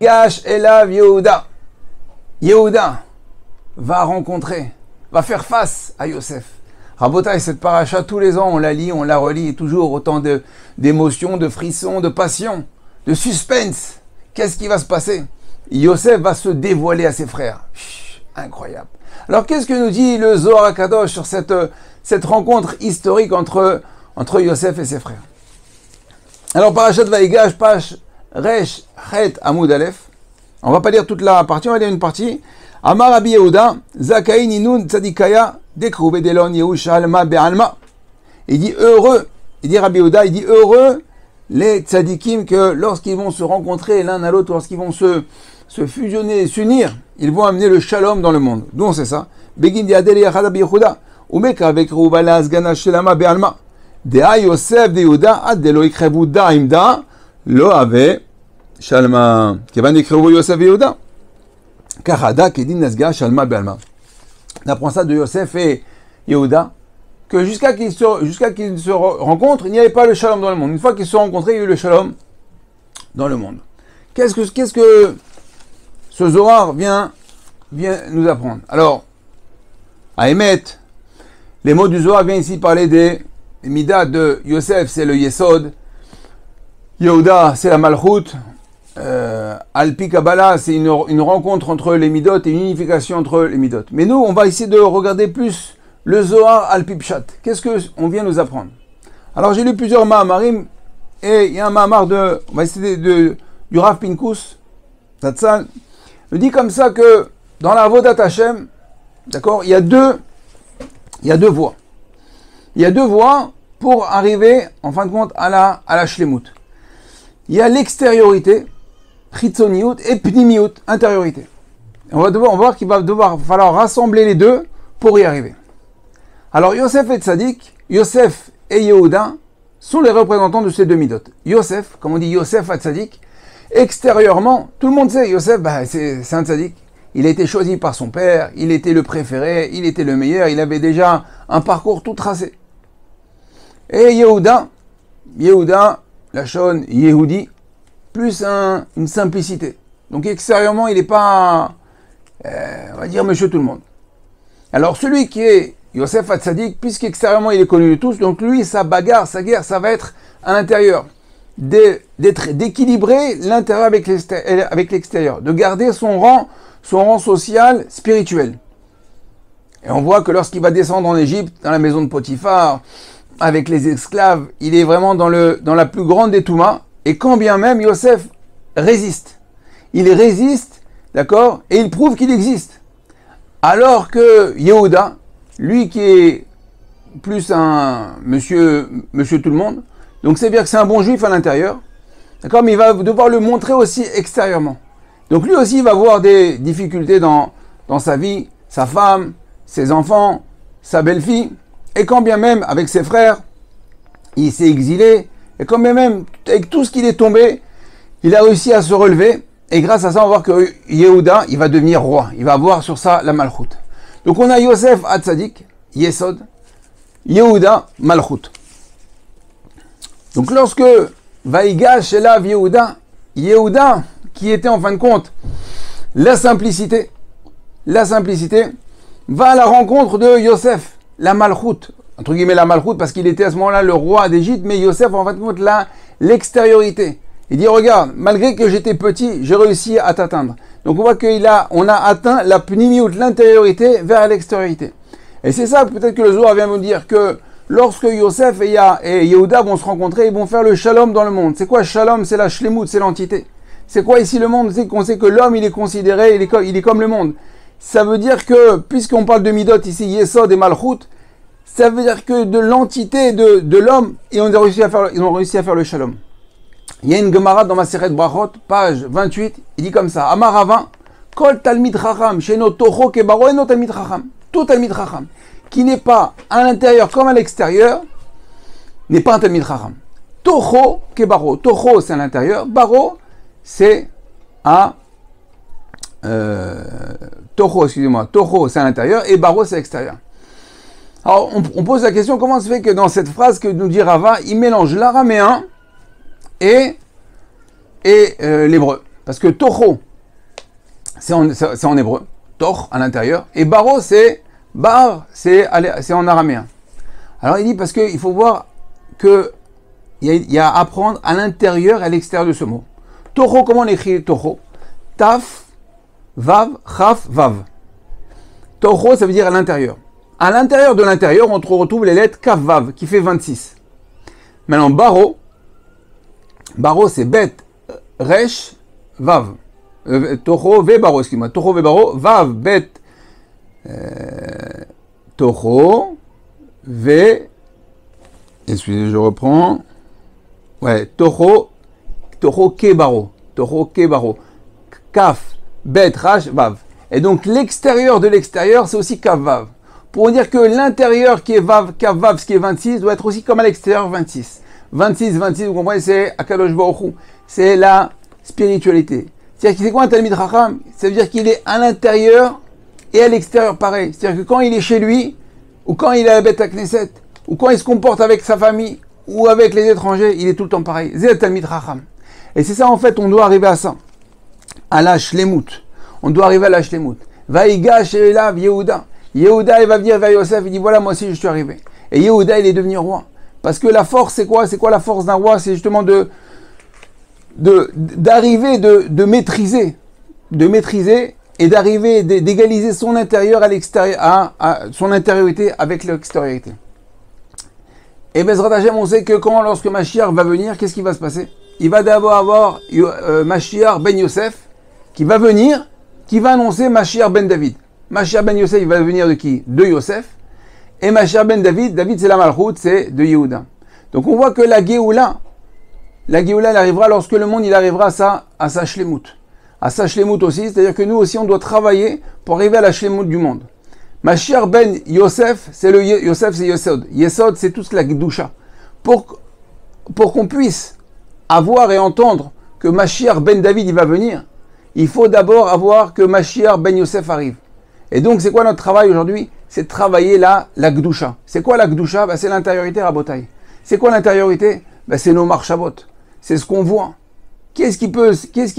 Gash Elav Yehuda. Yehuda va rencontrer, va faire face à Yosef. Rabotai, cette paracha, tous les ans, on la lit, on la relit, et toujours autant d'émotions, de frissons, de passion, de suspense. Qu'est-ce qui va se passer? Yosef va se dévoiler à ses frères. Incroyable. Alors, qu'est-ce que nous dit le Zohar HaKadosh sur cette rencontre historique entre Yosef et ses frères? Alors, parachat Vaïgash, Pash, Resh, Chet, Amoud Aleph. On va pas lire toute la partie, on va lire une partie. Amar Rabbi Yehuda, Zakaï Ninun Tzadikaya, Dekroube Delon Yehush Alma Be'alma. Il dit heureux, il dit Rabbi Yehuda, il dit heureux les tzadikim que lorsqu'ils vont se rencontrer l'un à l'autre, lorsqu'ils vont se fusionner, s'unir, ils vont amener le shalom dans le monde. D'où on sait ça? Begin di Adel Yachad Rabbi Yehuda, Umeka avec Rouvala Asgana Shelama Be'alma. Dea Yosef de Yehuda, Adelo Ikrevu Da Imda, Lo Ave Shalma, Kevan Ikrevu Yosef Yehuda. Karada Kedin Nasga Shalma Be'alma. On apprend ça de Yosef et Yehuda, que jusqu'à qu'ils se rencontrent, il n'y avait pas le shalom dans le monde. Une fois qu'ils se sont rencontrés, il y a eu le shalom dans le monde. Qu'est-ce que ce Zohar vient nous apprendre? Alors, à Emet, les mots du Zohar viennent ici parler des Midat de Yosef, c'est le Yesod. Yehuda, c'est la Malchut. Alpi Kabbalah, c'est une rencontre entre les Midot et une unification entre les Midot. Mais nous, on va essayer de regarder plus le Zohar Alpi Pshat. Qu'est-ce qu'on vient nous apprendre? Alors, j'ai lu plusieurs Mahamarim, et il y a un Mahamar on va essayer du Rav Pinkus, Tatzal, nous dit comme ça que dans la Avodat Hashem, d'accord, il y a deux voies. Il y a deux voies pour arriver, en fin de compte, à la Shlemut. Il y a l'extériorité, Chitzoniout, et Pnimiout, intériorité. On va voir qu'il va falloir rassembler les deux pour y arriver. Alors, Yosef et Tzadik, Yosef et Yehuda sont les représentants de ces deux midot. Yosef, comme on dit Yosef à Tzadik, extérieurement, tout le monde sait, Yosef, c'est un Tzadik. Il a été choisi par son père, il était le préféré, il était le meilleur, il avait déjà un parcours tout tracé. Et Yehuda, la Shon Yehudi, plus une simplicité. Donc extérieurement, il n'est pas, on va dire, monsieur tout le monde. Alors celui qui est Yosef Hatzadik, puisqu'extérieurement il est connu de tous, donc lui, sa bagarre, sa guerre, ça va être à l'intérieur. D'équilibrer l'intérieur avec l'extérieur, de garder son rang social, spirituel. Et on voit que lorsqu'il va descendre en Égypte, dans la maison de Potiphar, avec les esclaves, il est vraiment dans la plus grande des Toumas, et quand bien même Yosef résiste. Il résiste, d'accord, et il prouve qu'il existe. Alors que Yehuda, lui qui est plus un monsieur tout le monde, donc c'est bien que c'est un bon juif à l'intérieur, d'accord, mais il va devoir le montrer aussi extérieurement. Donc lui aussi il va avoir des difficultés dans sa vie, sa femme, ses enfants, sa belle-fille, et quand bien même avec ses frères, il s'est exilé, et quand bien même avec tout ce qu'il est tombé, il a réussi à se relever, et grâce à ça on va voir que Yehuda, il va devenir roi, il va avoir sur ça la Malchut. Donc on a Yosef Hatzadik, Yesod, Yehuda, Malchut. Donc lorsque Vaïgash Elav Yehuda, qui était en fin de compte la simplicité, va à la rencontre de Yosef, la Malchut, entre guillemets la Malchut, parce qu'il était à ce moment-là le roi d'Égypte, mais Yosef en fin de compte l'extériorité. Il dit regarde, malgré que j'étais petit, j'ai réussi à t'atteindre. Donc on voit on a atteint la pnimiout, l'intériorité vers l'extériorité. Et c'est ça peut-être que le Zohar vient nous dire que lorsque Yosef et Yehuda vont se rencontrer, ils vont faire le shalom dans le monde. C'est quoi shalom? C'est la shlemut, c'est l'entité. C'est quoi ici le monde? C'est qu'on sait que l'homme il est considéré, il est comme le monde. Ça veut dire que, puisqu'on parle de midot ici, Yesod et Malchut, ça veut dire que de l'entité de l'homme, et ils ont réussi à faire le shalom. Il y a une Gemara dans Maseret Brachot, page 28, il dit comme ça, Amar Rava, Kol Talmid Chacham, Sheno Toho Kebaro Eno Talmid Chacham, tout Talmid Chacham, qui n'est pas à l'intérieur comme à l'extérieur, n'est pas un Talmid Chacham. Toho Kebaro, Toho c'est à l'intérieur, Baro c'est Toho c'est à l'intérieur, et Baro c'est à l'extérieur. Alors on pose la question, comment se fait que dans cette phrase que nous dit Rava, il mélange l'araméen et l'hébreu. Parce que Toho, c'est en hébreu, Toch à l'intérieur, et Baro, c'est Bar, c'est en araméen. Alors il dit parce qu'il faut voir qu'il y a à apprendre à l'intérieur et à l'extérieur de ce mot. Toho, comment on écrit Toho? Taf, Vav, Chaf, Vav. Toho, ça veut dire à l'intérieur. À l'intérieur de l'intérieur, on retrouve les lettres Kaf, Vav, qui fait 26. Maintenant, Baro, c'est Bet, Resh, Vav. Toho, Ve, Baro, excuse-moi. Toho, Ve, Baro, Vav, Bet, Toho, Ve, excusez, je reprends. Ouais, Toho, Ke, Baro. Toho, Ke, Baro. Kaf, Bet, Rash, Vav. Et donc, l'extérieur de l'extérieur, c'est aussi Kaf, Vav. Pour dire que l'intérieur qui est Vav, Kaf, Vav, ce qui est 26, doit être aussi comme à l'extérieur 26. 26, vous comprenez, c'est Akadosh Baruch Hu. C'est la spiritualité. C'est-à-dire qu'il c'est quoi un Talmid Chacham? Ça veut dire qu'il est à l'intérieur et à l'extérieur pareil. C'est-à-dire que quand il est chez lui, ou quand il est à la Beth Knesset, ou quand il se comporte avec sa famille, ou avec les étrangers, il est tout le temps pareil. C'est le Talmid Chacham. Et c'est ça, en fait, on doit arriver à ça. À la Shlemut. On doit arriver à la Shlemut. Vaïga Shelav Yehuda. Yehuda, il va venir vers Yosef, il dit voilà, moi aussi je suis arrivé. Et Yehuda, il est devenu roi. Parce que la force, c'est quoi? C'est quoi la force d'un roi? C'est justement d'arriver, de maîtriser et d'arriver, d'égaliser son intérieur à l'extérieur, à son intériorité avec l'extériorité. Et Bezrat Hashem, on sait que lorsque Mashiach va venir, qu'est-ce qui va se passer? Il va d'abord avoir Mashiach ben Yosef, qui va venir, qui va annoncer Mashiach ben David. Mashiach ben Yosef, il va venir de qui? De Yosef. Et Mashiach ben David, c'est la Malchut, c'est de Yehuda. Donc on voit que la Géoula, elle arrivera lorsque le monde il arrivera à sa Shlemut. À sa Shlemut aussi, c'est-à-dire que nous aussi on doit travailler pour arriver à la Shlemut du monde. Mashiach ben Yosef, Yosef c'est Yesod. Yesod c'est tout ce la Gdusha. Pour qu'on puisse avoir et entendre que Mashiach ben David il va venir, il faut d'abord avoir que Mashiach ben Yosef arrive. Et donc, c'est quoi notre travail aujourd'hui? C'est de travailler la Gdusha. C'est quoi la Gdusha? C'est l'intériorité, Rabotai. C'est quoi l'intériorité? C'est nos marchavot. C'est ce qu'on voit. Qu'est-ce qui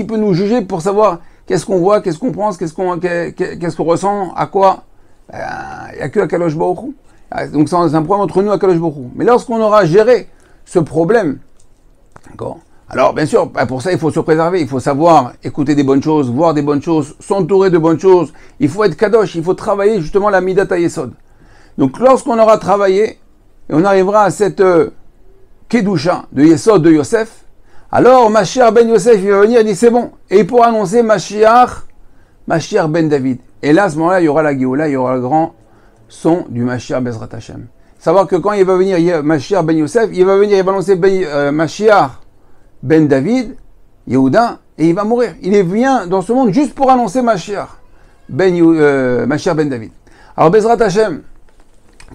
peut nous juger pour savoir qu'est-ce qu'on voit, qu'est-ce qu'on pense, qu'est-ce qu'on ressent, à quoi? Il n'y a que Akadosh Baruch Hu. Donc, c'est un problème entre nous et Akadosh Baruch Hu. Mais lorsqu'on aura géré ce problème, d'accord? Alors, bien sûr, pour ça, il faut se préserver, il faut savoir écouter des bonnes choses, voir des bonnes choses, s'entourer de bonnes choses. Il faut être kadosh, il faut travailler justement la Midat HaYesod. Donc, lorsqu'on aura travaillé, et on arrivera à cette Kedusha de Yesod de Yosef, alors Mashiach ben Yosef, il va venir, il dit c'est bon. Et il pourra annoncer Mashiach ben David. Et là, à ce moment-là, il y aura la Géoula, il y aura le grand son du Mashiach Bezrat Hashem. Savoir que quand il va venir Mashiach ben Yosef, il va annoncer Mashiach ben David, Yehuda, et il va mourir. Il vient dans ce monde juste pour annoncer Mashiach ben David. Alors Bezrat Hashem,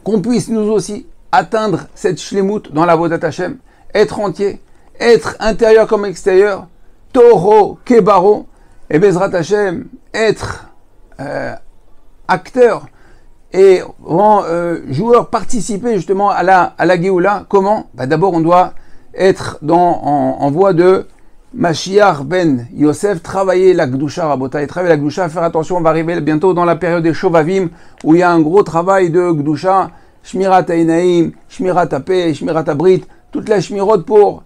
qu'on puisse nous aussi atteindre cette shlemut dans la Vodat Hashem, être entier, être intérieur comme extérieur, Toro, Kebaro, et Bezrat Hashem, être acteur et joueur, participer justement à la Géoula. Comment? D'abord, on doit être en voie de Mashiach ben Yosef, travailler la Gdusha, Rabotai, travailler la Gdusha, faire attention, on va arriver bientôt dans la période des Shovavim, où il y a un gros travail de Gdusha, Shmirat Hainaim, Shmirat Apeh, Shmirat Abrit, toute la Shmirot pour...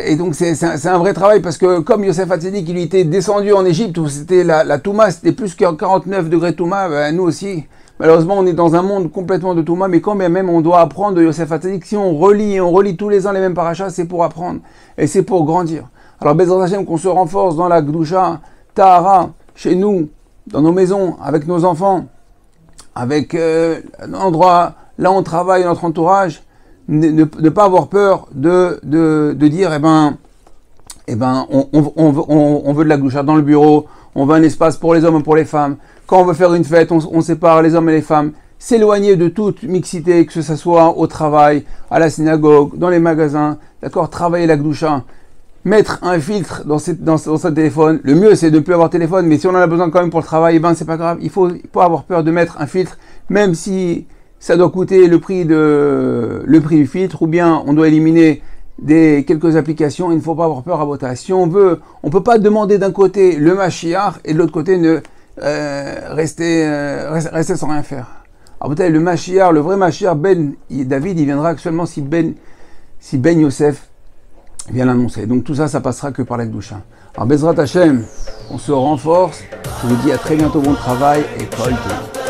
Et donc c'est un vrai travail, parce que comme Yosef Hatzadik, il était descendu en Égypte, où c'était la Touma, c'était plus que 49 degrés Touma, nous aussi... Malheureusement, on est dans un monde complètement de Touma, mais quand même, on doit apprendre de Yosef Hatzadik. Si on relit tous les ans les mêmes parachas, c'est pour apprendre et c'est pour grandir. Alors, Bezrat Hashem, qu'on se renforce dans la Gdusha, Tahara, chez nous, dans nos maisons, avec nos enfants, avec l'endroit, là où on travaille, notre entourage, ne pas avoir peur de dire, on veut de la Gdusha dans le bureau, on veut un espace pour les hommes et pour les femmes. Quand on veut faire une fête, on sépare les hommes et les femmes. S'éloigner de toute mixité, que ce soit au travail, à la synagogue, dans les magasins. D'accord? Travailler la Gdusha. Mettre un filtre dans son téléphone. Le mieux, c'est de ne plus avoir de téléphone, mais si on en a besoin quand même pour le travail, c'est pas grave. Il faut pas avoir peur de mettre un filtre, même si ça doit coûter le prix du filtre, ou bien on doit éliminer quelques applications, il ne faut pas avoir peur à Rabotai. Si on veut, on peut pas demander d'un côté le Mashiach et de l'autre côté rester sans rien faire. Rabotai, le Mashiach, le vrai Mashiach, David, il viendra seulement si Ben Yosef vient l'annoncer. Donc tout ça, ça passera que par la Kedusha. Alors Bezrat Hashem, on se renforce. Je vous dis à très bientôt, bon travail et Kol Tov.